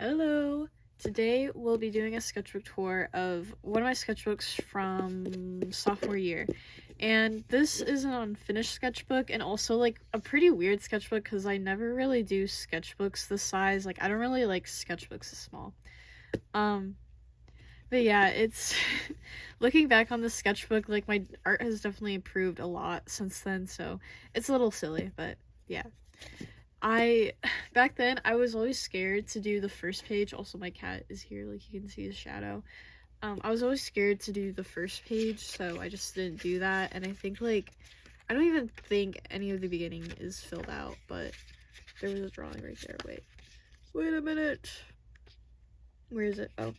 Hello! Today we'll be doing a sketchbook tour of one of my sketchbooks from sophomore year. And this is an unfinished sketchbook and also like a pretty weird sketchbook because I never really do sketchbooks this size. Like I don't really like sketchbooks this small. But yeah, it's looking back on the sketchbook, like my art has definitely improved a lot since then, so it's a little silly, but yeah. Back then I was always scared to do the first page. Also my cat is here, like you can see his shadow. I was always scared to do the first page, so I just didn't do that. And I think I don't even think any of the beginning is filled out, but there was a drawing right there. Wait a minute, where is it? Oh,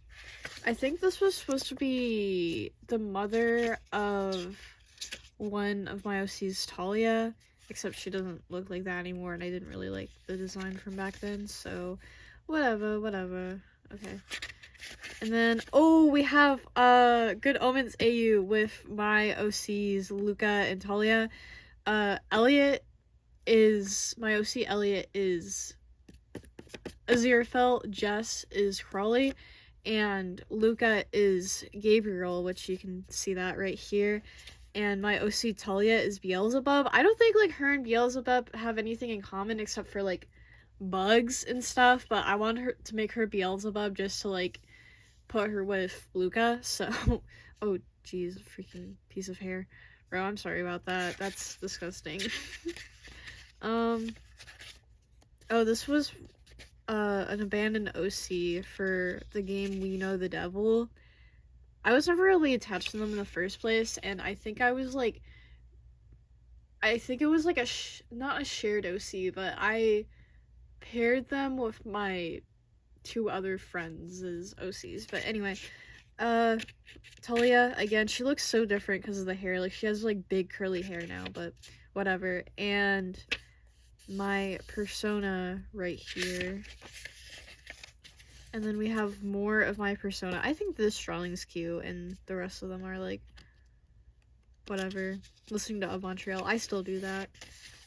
I think this was supposed to be the mother of one of my OCs, Talia, except she doesn't look like that anymore, and I didn't really like the design from back then, so whatever. Okay. And then, we have Good Omens AU with my OCs, Luca and Talia. Elliot is, my OC Elliot is Aziraphale, Jess is Crawley, and Luca is Gabriel, which you can see that right here. And my OC Talia is Beelzebub. I don't think like her and Beelzebub have anything in common except for like bugs and stuff, but I want her to make her Beelzebub just to like put her with Luca. So oh geez, freaking piece of hair. Bro, I'm sorry about that. That's disgusting. This was an abandoned OC for the game We Know the Devil. I was never really attached to them in the first place, and I think it was like not a shared OC, but I paired them with my two other friends as OCs. But anyway, Talia, again, she looks so different because of the hair. Like, she has like big curly hair now, but whatever. And my persona right here. And then we have more of my persona. I think this drawing's cute, and the rest of them are like, whatever. Listening to Of Montreal, I still do that.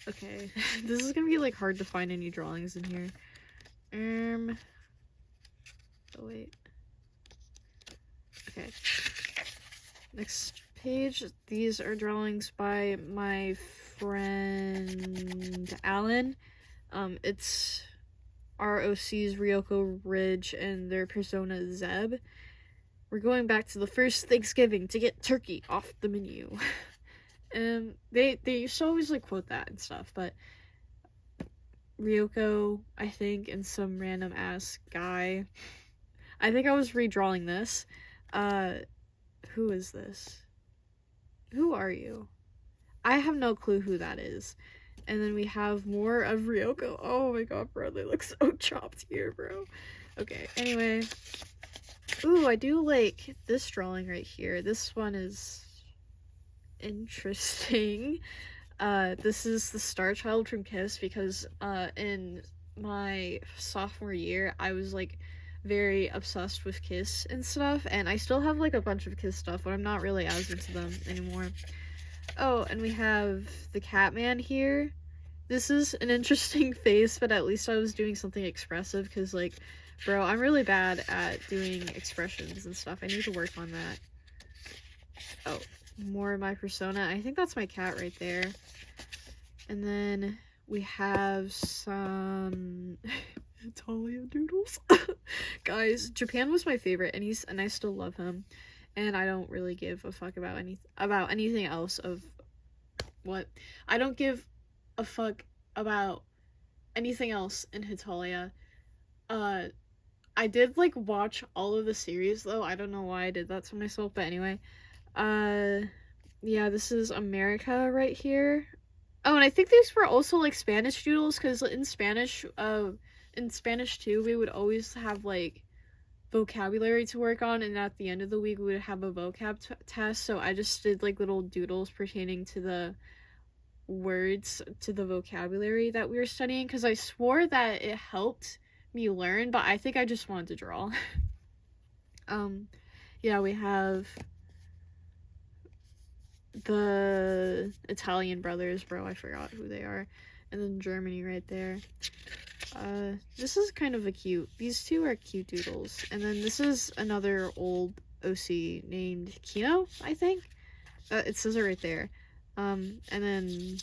Okay, this is gonna be like hard to find any drawings in here. Oh wait. Okay. Next page. These are drawings by my friend Alan. It's ROC's Ryoko Ridge and their persona Zeb. We're going back to the first Thanksgiving to get turkey off the menu. They used to always like quote that and stuff, but Ryoko, I think, and some random ass guy. I think I was redrawing this. Who is this? Who are you? I have no clue who that is. And then we have more of Ryoko. Oh my god, bro, they look so chopped here, bro. Okay, anyway. Ooh, I do like this drawing right here. This one is interesting. This is the Star Child from Kiss, because in my sophomore year, I was like very obsessed with Kiss and stuff, and I still have like a bunch of Kiss stuff, but I'm not really as into them anymore. Oh, and we have the Catman here. This is an interesting face, but at least I was doing something expressive, because like, bro, I'm really bad at doing expressions and stuff. I need to work on that. Oh, more of my persona. I think that's my cat right there. And then we have some Talia doodles. Guys, Japan was my favorite, and I still love him. And I don't really give a fuck about anything else of what. I don't give a fuck about anything else in Hitalia. I did like watch all of the series though. I don't know why I did that to myself, but anyway. Yeah, this is America right here. Oh, and I think these were also like Spanish doodles, because in Spanish too, we would always have like vocabulary to work on, and at the end of the week we would have a vocab test, so I just did like little doodles pertaining to the words, to the vocabulary that we were studying, because I swore that it helped me learn, but I think I just wanted to draw. Yeah, we have the Italian brothers, bro, I forgot who they are, and then Germany right there. This is kind of these two are cute doodles. And then this is another old OC named Kino, I think. It says it right there. And then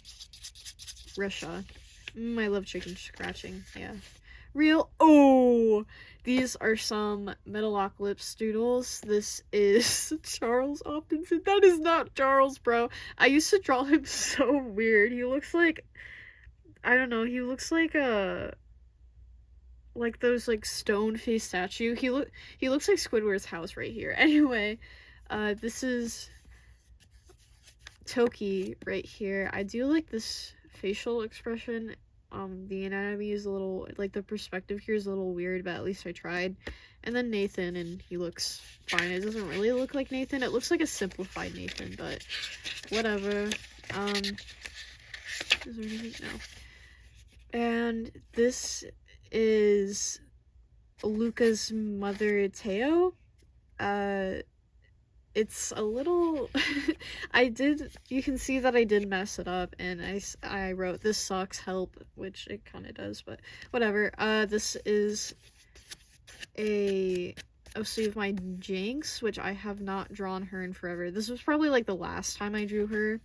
Risha. I love chicken scratching, yeah. These are some Metalocalypse doodles. This is Charles Optinson. That is not Charles, bro. I used to draw him so weird. He looks like, I don't know, he looks like like those like stone face statue. He looks like Squidward's house right here. Anyway, this is Toki right here. I do like this facial expression. The anatomy is a little, like, the perspective here is a little weird, but at least I tried. And then Nathan, and he looks fine. It doesn't really look like Nathan. It looks like a simplified Nathan, but whatever. Is there anything? No. And this is Luca's mother, Teo. It's a little you can see that I did mess it up, and I wrote this sucks, help, which it kind of does, but whatever. This is a OC of my Jinx, which I have not drawn her in forever. This was probably like the last time I drew her.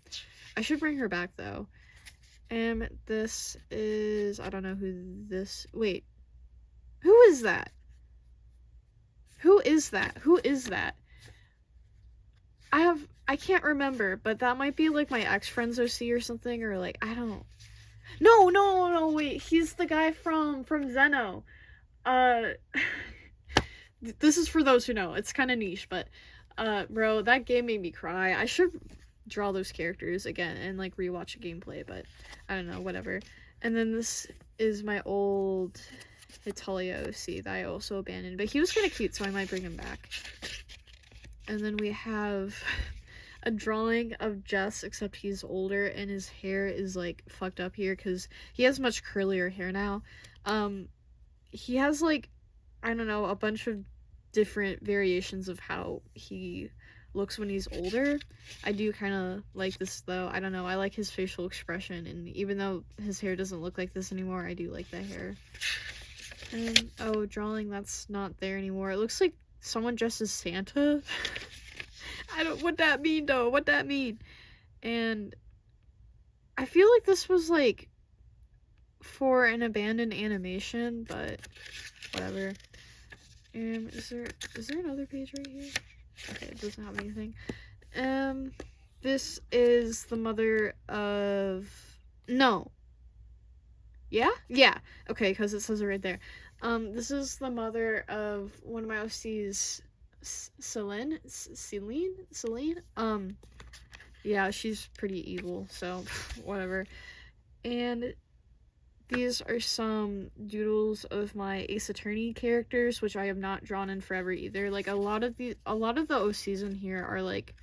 I should bring her back though. And this is, I don't know wait, who is that? Who is that? I can't remember, but that might be like my ex-friend's OC or something, or like, I don't. No, wait, he's the guy from Zeno. This is for those who know. It's kind of niche, but bro, that game made me cry. I should draw those characters again and like rewatch a gameplay, but I don't know, whatever. And then this is my old Italia OC that I also abandoned, but he was kind of cute, so I might bring him back. And then we have a drawing of Jess, except he's older and his hair is like fucked up here because he has much curlier hair now. He has like, I don't know, a bunch of different variations of how he looks when he's older. I do kind of like this though. I don't know, I like his facial expression, and even though his hair doesn't look like this anymore, I do like the hair. And oh, drawing that's not there anymore. It looks like someone dressed as Santa. I don't, what that mean though? What that mean? And I feel like this was like for an abandoned animation, but whatever. And is there another page right here? Okay, it doesn't have anything. This is the mother of, no. Yeah. Okay, because it says it right there. This is the mother of one of my OCs, Celine. Yeah, she's pretty evil, so whatever. And these are some doodles of my Ace Attorney characters, which I have not drawn in forever either. Like a lot of the OCs in here are like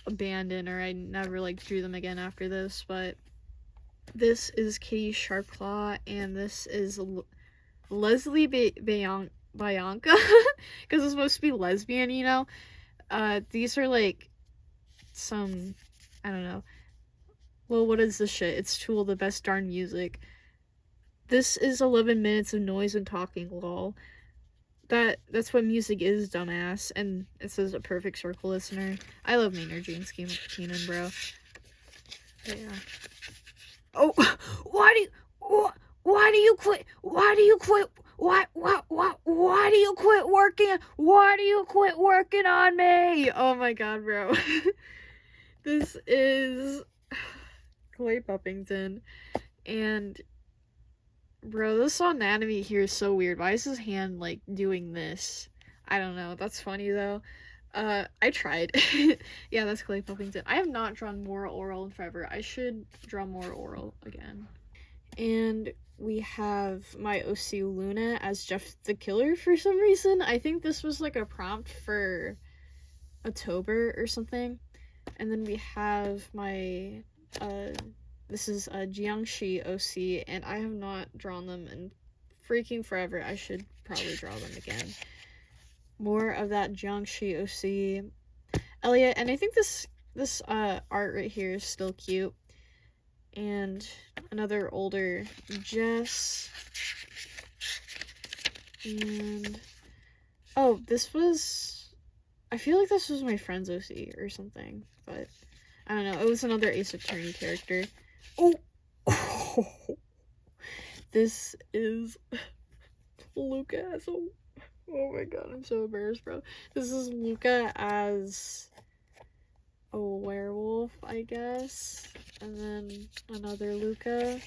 abandoned, or I never like drew them again after this. But this is Kitty Sharpclaw, and this is Leslie Bianca, because it's supposed to be lesbian, you know. These are like some, I don't know. Well, what is this shit? It's Tool, the best darn music. This is 11 minutes of noise and talking, lol. That's what music is, dumbass. And it says a perfect circle listener. I love Maynard James Keenan, bro. But yeah. Oh, why do you quit? Why do you quit working? Why do you quit working on me? Oh my god, bro. This is Clay Puppington, and bro, this anatomy here is so weird. Why is his hand like doing this? I don't know. That's funny though. I tried. Yeah, that's Clay Puffington. I have not drawn more oral in forever. I should draw more oral again. And we have my OC Luna as Jeff the Killer for some reason. I think this was like a prompt for October or something. And then we have my, this is a Jiangxi OC, and I have not drawn them in freaking forever. I should probably draw them again. More of that Jiangxi OC. Elliot, and I think this art right here is still cute. And another older Jess. And oh, this was, I feel like this was my friend's OC or something, but I don't know. It was another Ace Attorney character. Oh, this is Luca as a, oh my god, I'm so embarrassed, bro. This is Luca as a werewolf, I guess, and then another Luca.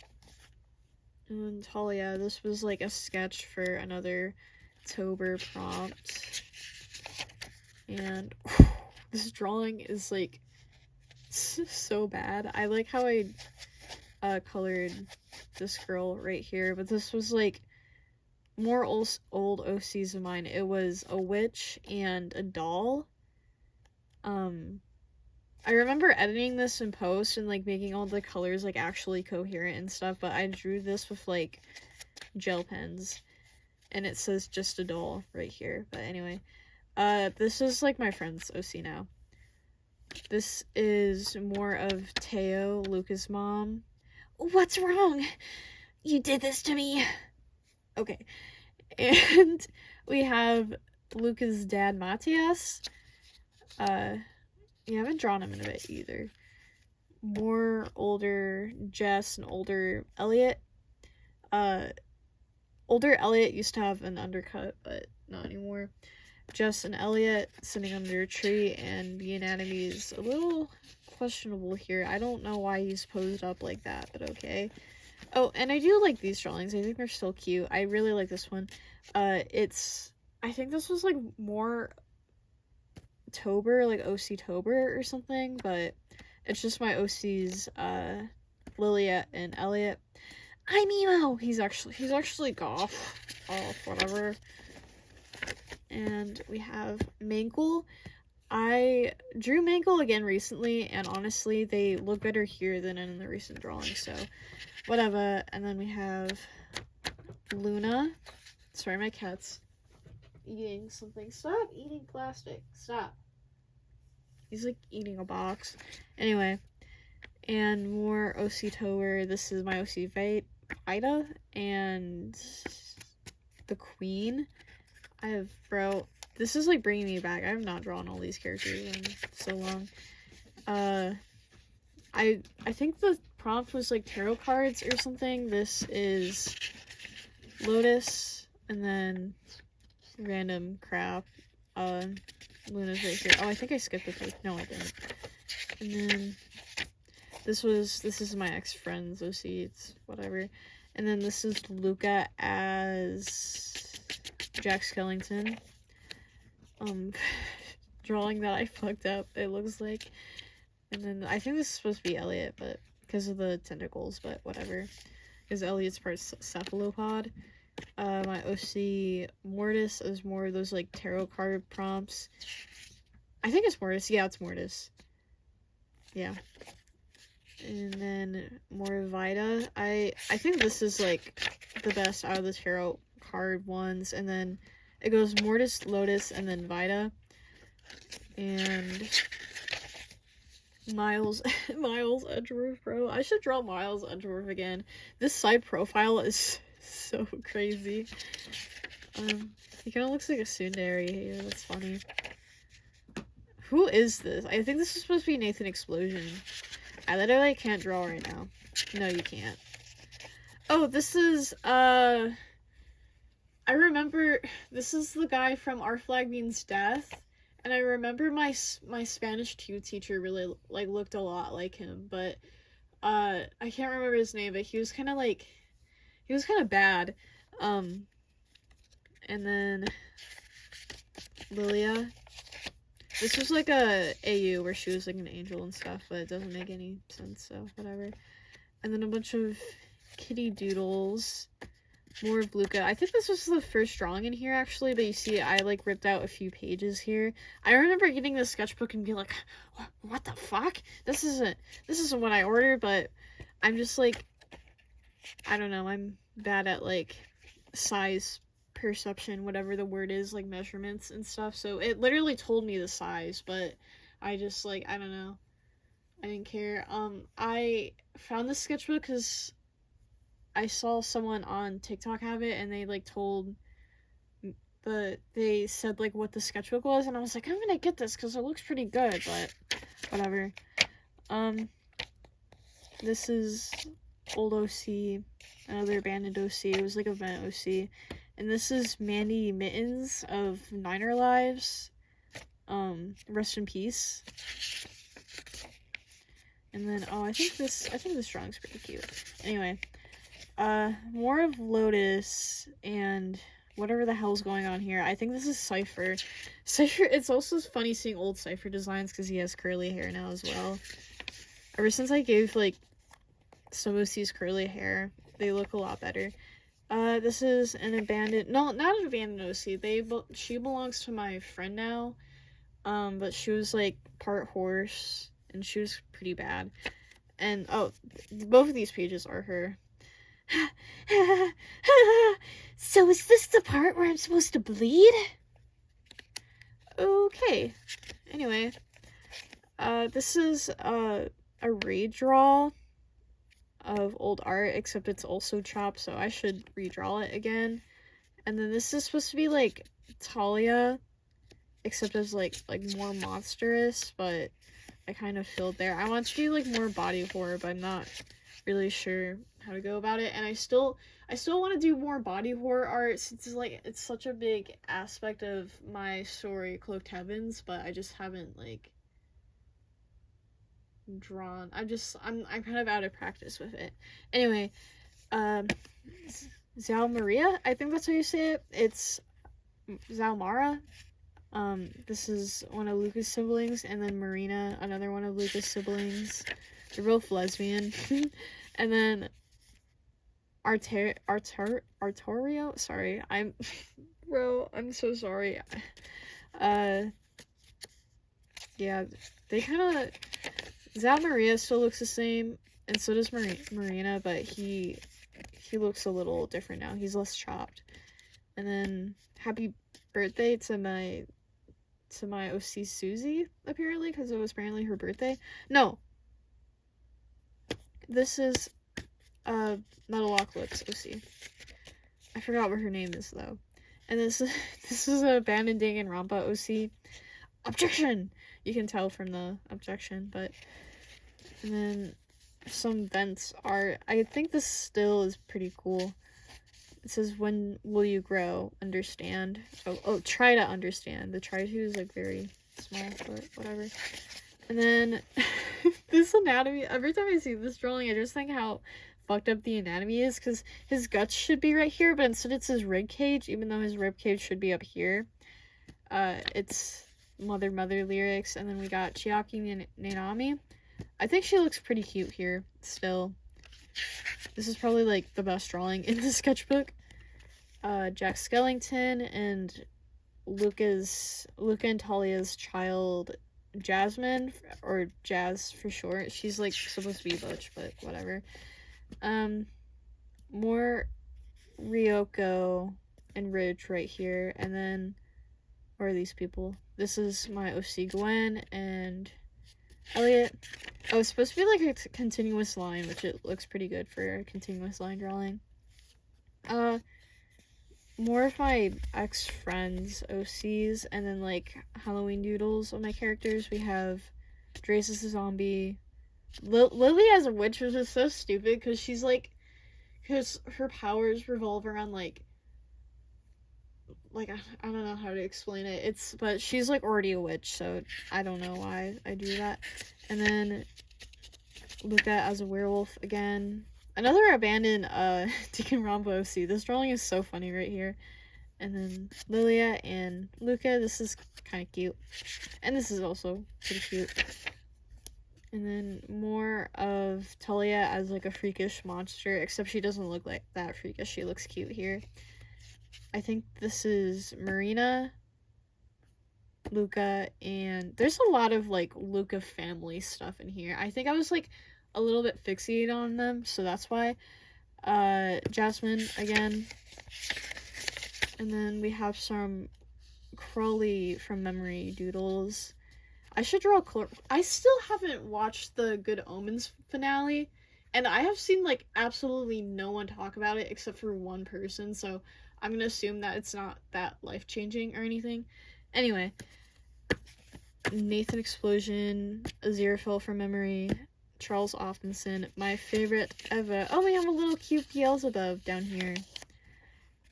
And Talia, this was like a sketch for another Tober prompt. And this drawing is like so bad. I like how I colored this girl right here, but this was like more old OCs of mine. It was a witch and a doll. I remember editing this in post and like making all the colors like actually coherent and stuff, but I drew this with like gel pens, and it says just a doll right here. But anyway, this is like my friend's OC now. This is more of Teo, Luca's mom. What's wrong? You did this to me. Okay. And we have Luca's dad, Matthias. Yeah, I haven't drawn him in a bit either. More older Jess and older Elliot. Older Elliot used to have an undercut, but not anymore. Jess and Elliot sitting under a tree, and the anatomy is a little questionable here. I don't know why he's posed up like that, but okay. Oh, and I do like these drawings. I think they're still cute. I really like this one. I think this was like more Tober, like OC Tober or something, but it's just my OC's Liliet and Elliot. I'm emo. He's actually goth. Oh, whatever. And we have Mankle. I drew Mankle again recently, and honestly, they look better here than in the recent drawings, so whatever. And then we have Luna. Sorry, my cat's eating something. Stop eating plastic. Stop. He's like eating a box. Anyway, and more OC Tower. This is my OC Vida and the Queen. This is like bringing me back. I have not drawn all these characters in so long. I think the prompt was like tarot cards or something. This is Lotus, and then random crap. Luna's right here. Oh, I think I skipped the page. No, I didn't. And then this is my ex-friend's OC. It's whatever. And then this is Luca as Jack Skellington. Drawing that I fucked up, it looks like. And then I think this is supposed to be Elliot, but because of the tentacles, but whatever. Because Elliot's part cephalopod. My OC Mortis is more of those like tarot card prompts. I think it's Mortis. Yeah, it's Mortis. Yeah. And then more Vida. I think this is like the best out of the tarot card ones. And then it goes Mortis, Lotus, and then Vida. And Miles Edgeworth, bro. I should draw Miles Edgeworth again. This side profile is so crazy. He kind of looks like a tsundere here. That's funny. Who is this? I think this is supposed to be Nathan Explosion. I literally can't draw right now. No, you can't. Oh, this is, I remember, this is the guy from Our Flag Means Death, and I remember my Spanish 2 teacher really, like, looked a lot like him, but, I can't remember his name, but he was kind of bad. And then Lilia. This was like a AU where she was like an angel and stuff, but it doesn't make any sense, so whatever. And then a bunch of kitty doodles. More of Luca. I think this was the first drawing in here, actually, but you see I like ripped out a few pages here. I remember getting the sketchbook and being like, what the fuck? This isn't what I ordered, but I'm just like, I don't know, I'm bad at like size perception, whatever the word is, like measurements and stuff, so it literally told me the size, but I just like, I don't know, I didn't care. I found this sketchbook because I saw someone on TikTok have it, and they like told they said like what the sketchbook was, and I was like, I'm gonna get this because it looks pretty good, but whatever. This is old OC, another abandoned OC. It was like a vent OC, and this is Mandy Mittens of Niner Lives. Rest in peace. And then I think this drawing's pretty cute. Anyway, more of Lotus and whatever the hell's going on here. I think this is Cypher. Cypher, it's also funny seeing old Cypher designs because he has curly hair now as well. Ever since I gave, like, some of these curly hair, they look a lot better. This is an abandoned, no, not an abandoned OC. She belongs to my friend now. But she was, like, part horse, and she was pretty bad. And, both of these pages are her. So is this the part where I'm supposed to bleed? Okay. Anyway, this is a redraw of old art, except it's also chopped, so I should redraw it again. And then this is supposed to be like Talia, except as like more monstrous, but I kind of filled there. I want to do like more body horror, but I'm not really sure how to go about it. And I still want to do more body horror art since it's such a big aspect of my story, Cloaked Heavens, but I just haven't like drawn. I'm kind of out of practice with it. Anyway, Zao Maria, I think that's how you say it. It's Zao Mara. This is one of Luca's siblings, and then Marina, another one of Luca's siblings. They're both lesbian. And then Artorio, sorry, I'm so sorry. Yeah, they kind of, Zao Maria still looks the same, and so does Marina, but he looks a little different now. He's less chopped. And then happy birthday to my OC Susie, apparently, because it was apparently her birthday. No. This is Metalocalypse OC. I forgot what her name is, though. And this is a Abandoned Danganronpa OC. Objection! You can tell from the objection, but... And then some vents art. I think this still is pretty cool. It says, when will you grow? Understand. Oh, try to understand. The try to is like very small, but whatever. And then this anatomy, every time I see this drawing, I just think how fucked up the anatomy is, because his guts should be right here, but instead it's his rib cage, even though his rib cage should be up here. It's Mother lyrics, and then we got Chiaki Nanami. I think she looks pretty cute here, still. This is probably, like, the best drawing in the sketchbook. Jack Skellington and Luca and Talia's child, Jasmine, or Jazz for short. She's, like, supposed to be butch, but whatever. More Ryoko and Ridge right here, and then, where are these people? This is my OC Gwen and Elliot. Oh, it's supposed to be like a continuous line, which it looks pretty good for a continuous line drawing. More of my ex-friends' OCs, and then, like, Halloween doodles of my characters. We have Drace as a zombie. Lily as a witch, which is so stupid, because she's, like, because her powers revolve around, like, I don't know how to explain it. But she's, like, already a witch, so I don't know why I do that. And then Luca as a werewolf again. Another abandoned Danganronpa OC. This drawing is so funny right here. And then Lilia and Luca. This is kind of cute. And this is also pretty cute. And then more of Talia as like a freakish monster, except she doesn't look like that freakish. She looks cute here. I think this is Marina, Luca, and there's a lot of like Luca family stuff in here. I think I was like a little bit fixated on them, so that's why. Jasmine again. And then we have some Crowley from memory doodles. I should draw I still haven't watched the Good Omens finale, and I have seen like absolutely no one talk about it except for one person, so I'm gonna assume that it's not that life-changing or anything. Anyway, Nathan Explosion, Aziraphale from Memory, Charles Offenson, my favorite ever. Oh, we have a little cute Beelzebub down here.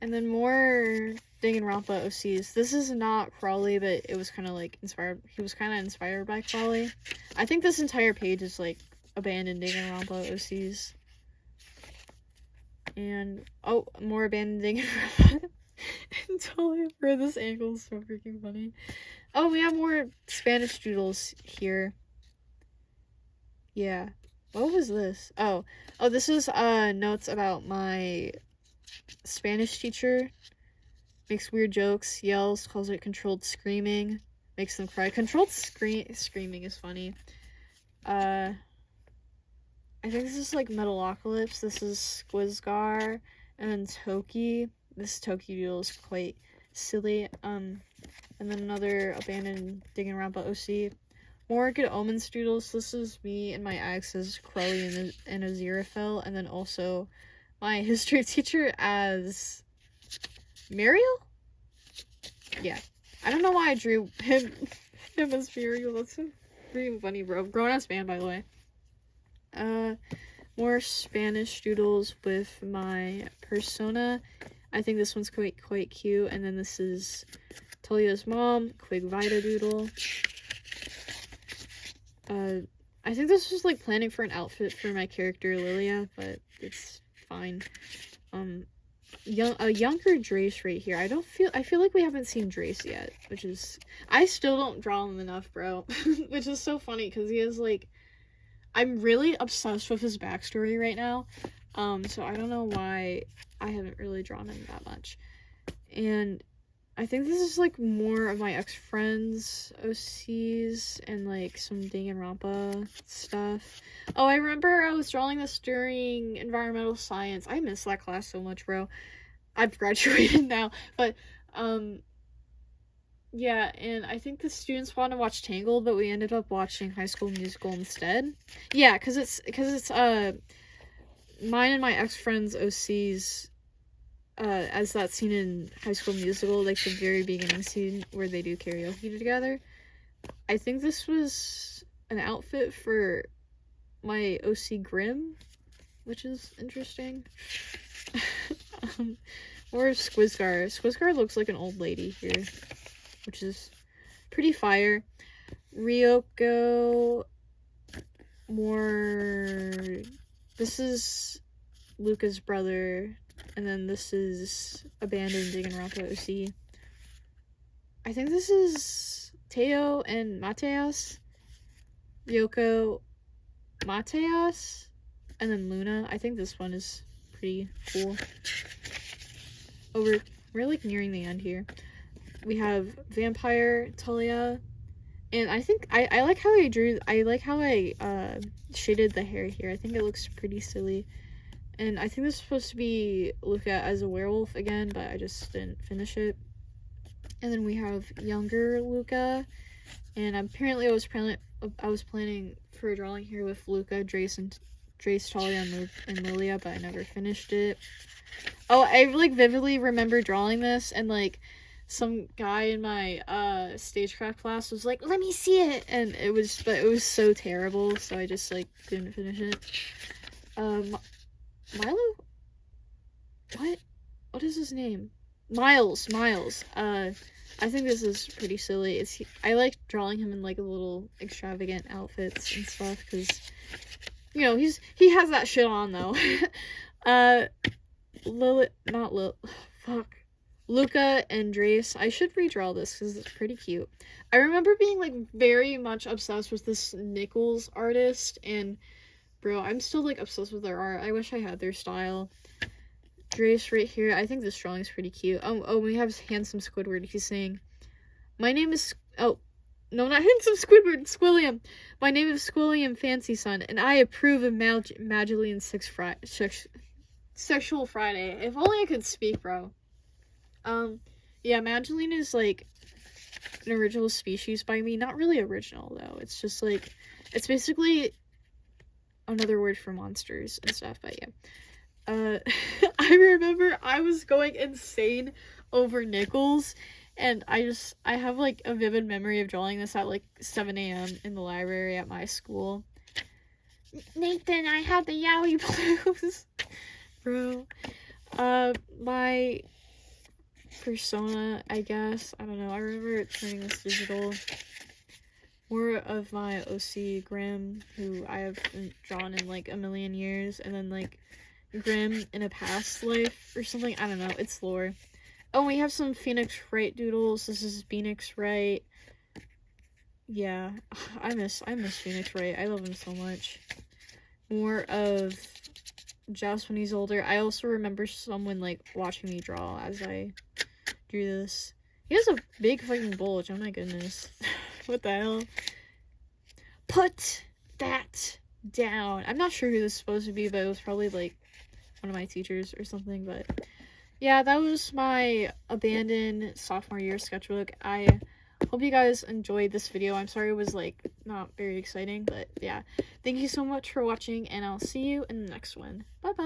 And then more Danganronpa OCs. This is not Crawley, but it was kind of like inspired. He was kind of inspired by Crawley. I think this entire page is like abandoned Danganronpa OCs. And oh, more abandoned Danganronpa. And totally for this angle is so freaking funny. Oh, we have more Spanish doodles here. Yeah. What was this? Oh, this is notes about my Spanish teacher. Makes weird jokes, yells, calls it controlled screaming, makes them cry. Controlled screaming is funny. I think this is like Metalocalypse. This is Squizgar, and then Toki. This Toki doodle is quite silly. And then another abandoned Danganronpa OC. More Good Omens doodles. This is me and my ex as Crowley and Aziraphale, and then also my history teacher as Muriel? Yeah. I don't know why I drew him as Muriel. That's so freaking funny, bro. Grown-ass man, by the way. More Spanish doodles with my persona. I think this one's quite cute. And then this is Talia's mom, Quig Vita doodle. I think this was like planning for an outfit for my character Lilia, but it's fine. A younger Drace right here. I feel like we haven't seen Drace yet, which is, I still don't draw him enough, bro. Which is so funny because he has like, I'm really obsessed with his backstory right now. So I don't know why I haven't really drawn him that much. And I think this is like more of my ex-friends OCs and like some Danganronpa stuff. Oh, I remember I was drawing this during environmental science. I miss that class so much, bro. I've graduated now, but yeah, and I think the students want to watch Tangled, but we ended up watching High School Musical instead. Yeah, because it's mine and my ex-friends OCs, as that scene in High School Musical, like the very beginning scene where they do karaoke together. I think this was an outfit for my OC Grimm, which is interesting. Or Squizgar. Squizgar looks like an old lady here, which is pretty fire. Ryoko, more, this is Luca's brother, and then this is abandoned Danganronpa OC. I think this is Teo and Mateas. Ryoko, Mateas, and then Luna. I think this one is pretty cool. We're like nearing the end here. We have Vampire Talia, and I think I like how I shaded the hair here. I think it looks pretty silly. And I think this is supposed to be Luca as a werewolf again, but I just didn't finish it. And then we have younger Luca, and apparently I was planning for a drawing here with Luca, Drace, Talia, and Lilia, but I never finished it. Oh, I like vividly remember drawing this, and like some guy in my stagecraft class was like, "Let me see it," and it was so terrible, so I just like didn't finish it. Milo? What is his name? Miles. I think this is pretty silly. I like drawing him in like full extravagant outfits and stuff, because you know he has that shit on though. Luca and Drace. I should redraw this because it's pretty cute. I remember being like very much obsessed with this Nichols artist, and bro, I'm still like obsessed with their art. I wish I had their style. Drace right here. I think this drawing is pretty cute. Oh, we have handsome Squidward. He's saying, "My name is..." Oh, no, not handsome Squidward. Squilliam. "My name is Squilliam Fancy Son, and I approve of Magdalene's Sexual Friday." If only I could speak, bro. Yeah, Magdalene is like an original species by me. Not really original though. It's just like, it's basically another word for monsters and stuff. But yeah. Uh, I remember I was going insane over nickels, and I have like a vivid memory of drawing this at like 7 a.m. in the library at my school. Nathan, I had the yaoi blues. Bro. My persona, I guess. I don't know. I remember turning this digital. More of my OC Grim, who I haven't drawn in like a million years, and then like Grim in a past life or something. I don't know. It's lore. Oh, we have some Phoenix Wright doodles. This is Phoenix Wright. Yeah, I miss Phoenix Wright. I love him so much. More of Joss when he's older. I also remember someone like watching me draw as I drew this. He has a big fucking bulge. Oh my goodness. What the hell? Put that down. I'm not sure who this is supposed to be, but it was probably like one of my teachers or something. But yeah, that was my abandoned sophomore year sketchbook. I hope you guys enjoyed this video. I'm sorry it was like not very exciting, but yeah. Thank you so much for watching, and I'll see you in the next one. Bye bye.